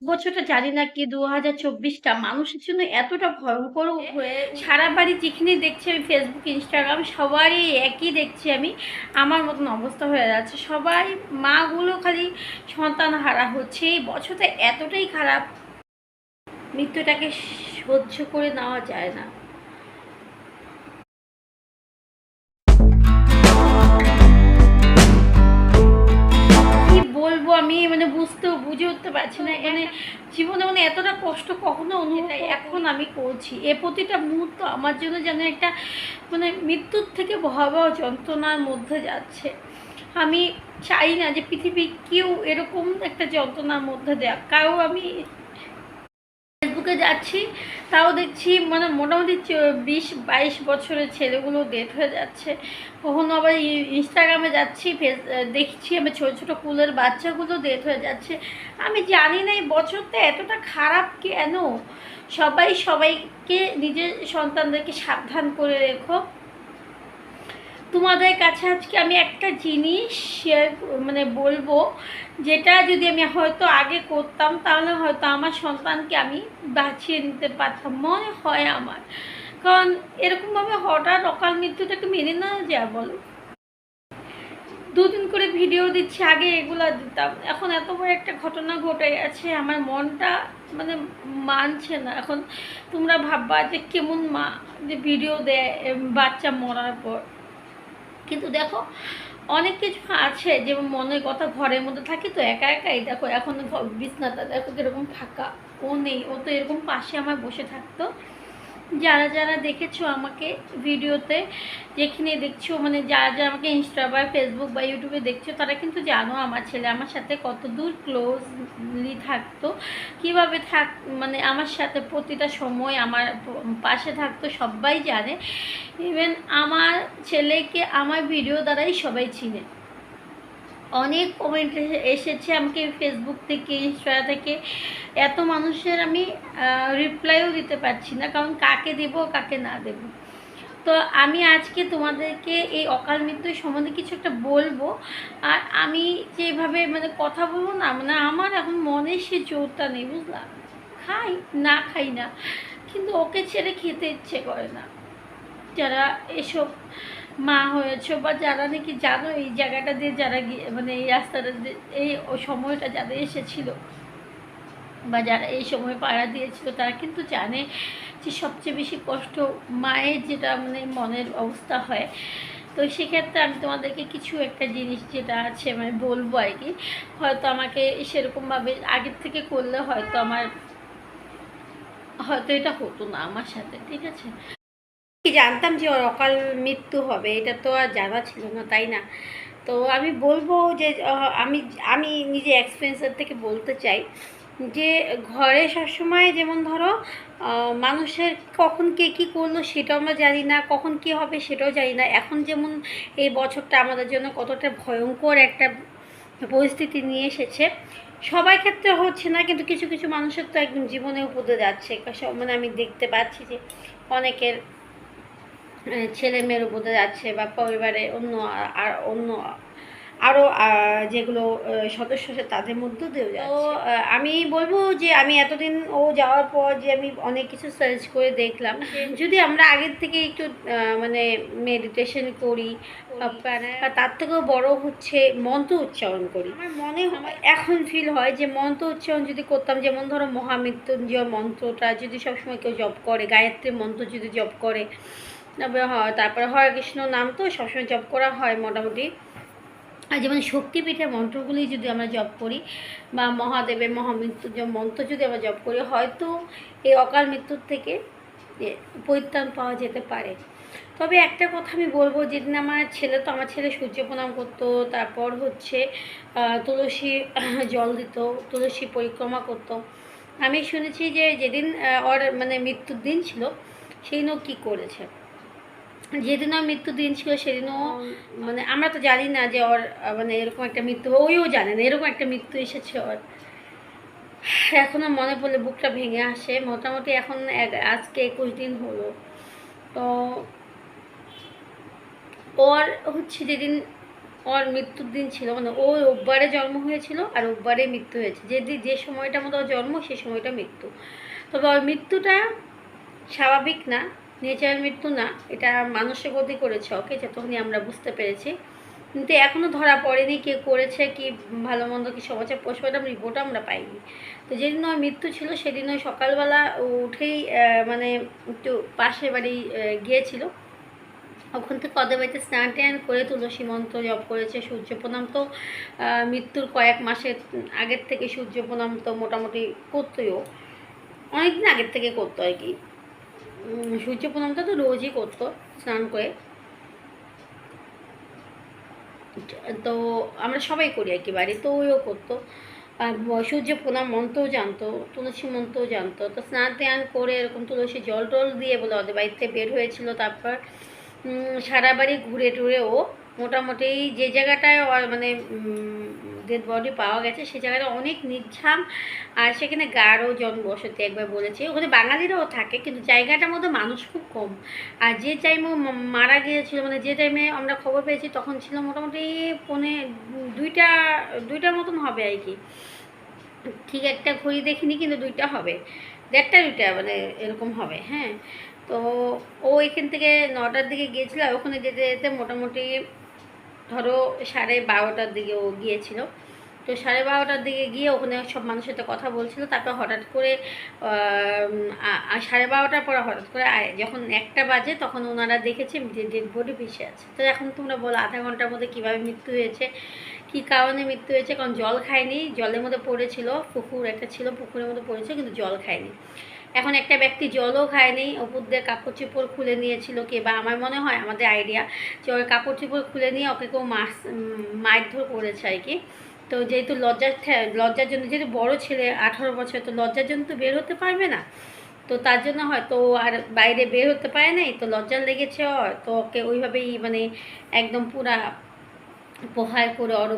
বছরটা জানি না কি ২০২৪টা মানুষের জন্য এতটা ভয়ংকর হয়ে সারা বাড়ি যেখানে দেখছি আমি Facebook, Instagram সবারই একই দেখছি আমি। আমার মতন অবস্থা হয়ে যাচ্ছে। সবাই মাগুলো খালি সন্তানহারা হচ্ছে। এই বছরটা এতটাই খারাপ, মৃত্যুটাকে সহ্য করে নেওয়া যায় না। কি বলবো আমি মানে বুঝে উঠতে পারছি না। জীবনে এতটা কষ্ট কখনো অনুভব এখন আমি করছি। প্রতিটা মুহূর্ত আমার জন্য যেন একটা মৃত্যুর থেকে ভয়াবহ যন্ত্রণার মধ্যে যাচ্ছে। আমি চাই না যে পৃথিবীর কেউ এরকম একটা যন্ত্রণার মধ্যে দেয়। কারো আমি ফেসবুকে যাচ্ছি, তাও দেখছি মোটামুটি 20-22 বছরের ছেলেগুলো ডেথ হয়ে যাচ্ছে। কখনো আবার ইনস্টাগ্রামে যাচ্ছি, দেখছি আমি ছোটো ছোটো কুলের বাচ্চাগুলো ডেথ হয়ে যাচ্ছে। আমি জানি না এই বছরটা এতটা খারাপ কেন। সবাই সবাইকে নিজের সন্তানদেরকে সাবধান করে রেখো। তোমাদের কাছে আজকে আমি একটা জিনিস শেয়ার বলবো, যেটা যদি আমি হয়তো আগে করতাম তাহলে হয়তো আমার সন্তানকে আমি বাঁচিয়ে নিতে পারতাম মনে হয় আমার। কারণ এরকমভাবে হঠাৎ অকাল মৃত্যুটাকে মেনে নেওয়া যায় বলো? দুদিন করে ভিডিও দিচ্ছি, আগে এগুলা দিতাম, এখন এত বড় একটা ঘটনা ঘটে গেছে আমার মনটা মানছে না। এখন তোমরা ভাববা যে কেমন মা যে ভিডিও দেয় বাচ্চা মরার পর। কিন্তু দেখো অনেক কিছু আছে যেমন মনের কথা ঘরের মধ্যে থাকি তো একা একাই। দেখো এখন বিছনাটা দেখো কিরকম ফাঁকা, ও নেই, ও তো এরকম পাশে আমার বসে থাকতো। যারা যারা দেখেছো আমাকে ভিডিওতে, যেখানে দেখছো যারা যারা আমাকে ইনস্টা বা ফেসবুক বা ইউটিউবে দেখছো, তারা কিন্তু জানো আমার ছেলে আমার সাথে কত দূর ক্লোজলি থাকতো, কিভাবে আমার সাথে প্রতিটা সময় আমার পাশে থাকতো, সবাই জানে। ইভেন আমার ছেলেকে আমার ভিডিও দ্বারাই সবাই চিনে। অনেক কমেন্ট এসেছে আমাকে ফেসবুক থেকে, ইনস্টা থেকে। এত মানুষের আমি রিপ্লাইও দিতে পারছি না, কারণ কাকে দেব কাকে না দেব। তো আমি আজকে তোমাদেরকে এই অকাল মৃত্যুর সম্বন্ধে কিছু একটা বলবো। আর আমি যেভাবে কথা বলবো না, আমার এখন মনে সে জোরটা নেই, বুঝলাম। খাই না খাই না, কিন্তু ওকে ছেড়ে খেতে ইচ্ছে করে না। যারা এসব মা হয়েছে বা যারা নাকি জানো এই জায়গাটা দিয়ে যারা গিয়ে এই রাস্তাটা এই সময়টা যাদের এসেছিল বা যারা এই সময় পাড়া দিয়েছিল, তারা কিন্তু জানে যে সবচেয়ে বেশি কষ্ট মায়ের, যেটা মনের অবস্থা হয়। তো সেক্ষেত্রে আমি তোমাদেরকে কিছু একটা জিনিস যেটা আছে বলবো আর কি। হয়তো আমাকে সেরকমভাবে আগের থেকে করলে হয়তো এটা হতো না আমার সাথে, ঠিক আছে? জানতাম যে ওর অকাল মৃত্যু হবে, এটা তো আর জানা ছিল না, তাই না? তো আমি বলবো যে আমি আমি নিজে এক্সপিরিয়েন্সের থেকে বলতে চাই যে ঘরে সবসময় যেমন ধরো মানুষের কখন কে কী করলো সেটাও আমরা জানি না, কখন কী হবে সেটাও জানি না। এখন যেমন এই বছরটা আমাদের জন্য কতটা ভয়ঙ্কর একটা পরিস্থিতি নিয়ে এসেছে, সবার ক্ষেত্রে হচ্ছে না, কিন্তু কিছু কিছু মানুষের তো একদম জীবনে উপদে যাচ্ছে। আমি দেখতে পাচ্ছি যে অনেকের ছেলে মেয়ের উপরে যাচ্ছে বা পরিবারে অন্য আরও যেগুলো সদস্য আছে তাদের মধ্যেও দিয়েও যাচ্ছে। তো আমি বলবো যে আমি এতদিন ও যাওয়ার পর যে আমি অনেক কিছু সার্চ করে দেখলাম, যদি আমরা আগের থেকে একটু মেডিটেশন করি, তার থেকেও বড় হচ্ছে মন্ত্র উচ্চারণ করি। আমার মনে হয় এখন ফিল হয় যে মন্ত্র উচ্চারণ যদি করতাম, যেমন ধরো মহামৃত্যুঞ্জয় মন্ত্রটা যদি সবসময় কেউ জপ করে, গায়ত্রী মন্ত্র যদি জপ করে, তারপরে হরে কৃষ্ণ নাম তো সবসময় জপ করা হয় মোটামুটি। আর যেমন শক্তিপীঠের মন্ত্রগুলি যদি আমরা জপ করি বা মহাদেবের মহামৃত্যুঞ্জয় মন্ত্র যদি আমরা জপ করি, হয়তো এই অকাল মৃত্যুর থেকে পরিত্রাণ পাওয়া যেতে পারে। তবে একটা কথা আমি বলবো, যেদিন আমার ছেলে সূর্য প্রণাম করতো, তারপর হচ্ছে তুলসী জল দিত, তুলসী পরিক্রমা করতো। আমি শুনেছি যে যেদিন ওর মৃত্যুর দিন ছিল, সেই দিনও কী করেছে, যেদিন ওর মৃত্যুর দিন ছিল সেদিনও আমরা তো জানি না যে ওর এরকম একটা মৃত্যু, ওইও জানে না এরকম একটা মৃত্যু এসেছে ওর। এখনও মনে পড়লে বুকটা ভেঙে আসে। মোটামুটি এখন আজকে 21 দিন হলো। তো ওর হচ্ছে যেদিন ওর মৃত্যুর দিন ছিল, মানে ও রোববারে জন্ম হয়েছিল আর রোববারে মৃত্যু হয়েছে। যে সময়টার মতো ওর জন্ম সেই সময়টা মৃত্যু। তবে ওর মৃত্যুটা স্বাভাবিক না, নেচারাল মৃত্যু না, এটা মানুষের গতি করেছে ওকে, যতক্ষণই আমরা বুঝতে পেরেছি। কিন্তু এখনও ধরা পড়েনি কে করেছে, কি ভালো মন্দ কি সমাচার পোস্টমর্টম রিপোর্টও আমরা পাইনি। তো যেদিন ওর মৃত্যু ছিল সেদিন ওই সকালবেলা উঠেই মানে একটু পাশের বাড়ি গিয়েছিল, ওখান থেকে ওদের বাড়িতে স্নান টান করে তুলসী মন্ত্র জপ করেছে, সূর্য প্রণাম তো মৃত্যুর কয়েক মাসের আগের থেকে সূর্য প্রণাম তো মোটামুটি করতোই, ও অনেকদিন আগের থেকে করতো আর কি। সূর্য প্রণামটা তো রোজই করতো স্নান করে, তো আমরা সবাই করি আর কি বাড়ি, তো ওইও করতো। আর সূর্য প্রণাম মন্ত্রও জানতো, তুলসী মন্ত্রও জানতো। তো স্নান টান করে এরকম তুলসী জল টল দিয়ে বলে ওদের বাড়িতে বের হয়েছিল। তারপর সারা বাড়ি ঘুরে টুরে ও মোটামুটি যে জায়গাটায় মানে ডেড বডি পাওয়া গেছে সেই জায়গাটা অনেক নির্ঝাম, আর সেখানে গাঢ় জনবসতি একবার বলেছে। ওখানে বাঙালিরাও থাকে কিন্তু জায়গাটার মধ্যে মানুষ খুব কম। আর যে টাইমে মারা গিয়েছিল, মানে যে টাইমে আমরা খবর পেয়েছি তখন ছিল মোটামুটি দুইটার মতন হবে আর কি। ঠিক একটা ঘড়ি দেখিনি কিন্তু 2টা হবে, 1:30-2টা মানে এরকম হবে। হ্যাঁ, তো ও এখান থেকে 9টার দিকে গিয়েছিল, আর ওখানে যেতে যেতে মোটামুটি ধরো 12:30টার দিকে ও গিয়েছিল। তো 12:30টার দিকে গিয়ে ওখানে সব মানুষের সাথে কথা বলছিল। তারপর হঠাৎ করে 12:30টার পরে হঠাৎ করে যখন 1টা বাজে তখন ওনারা দেখেছে যে ডেড বডি ভেসে আছে। তো এখন তোমরা বলো আধা ঘন্টার মধ্যে কীভাবে মৃত্যু হয়েছে, কী কারণে মৃত্যু হয়েছে? কারণ জল খায়নি, জলের মধ্যে পড়েছিল, পুকুর একটা ছিল, পুকুরের মধ্যে পড়েছিল কিন্তু জল খায়নি। এখন একটা ব্যক্তি জলও খায়নি, উপর দিয়ে কাপড় চোপড় খুলে নিয়েছিল কে, বা আমার মনে হয় আমাদের আইডিয়া যে ওর কাপড় চোপড় খুলে নিয়ে ওকে কেউ মারধর করেছে আর কি। তো যেহেতু লজ্জার জন্য, যেহেতু বড় ছেলে 18 বছর, তো লজ্জার জন্য তো বের হতে পারবে না, তো তার জন্য হয়তো আর বাইরে বের হতে পারে নাই, তো লজ্জা লেগেছে ওর, তো ওকে ওইভাবেই মানে একদম পুরা প্রহার করে ওর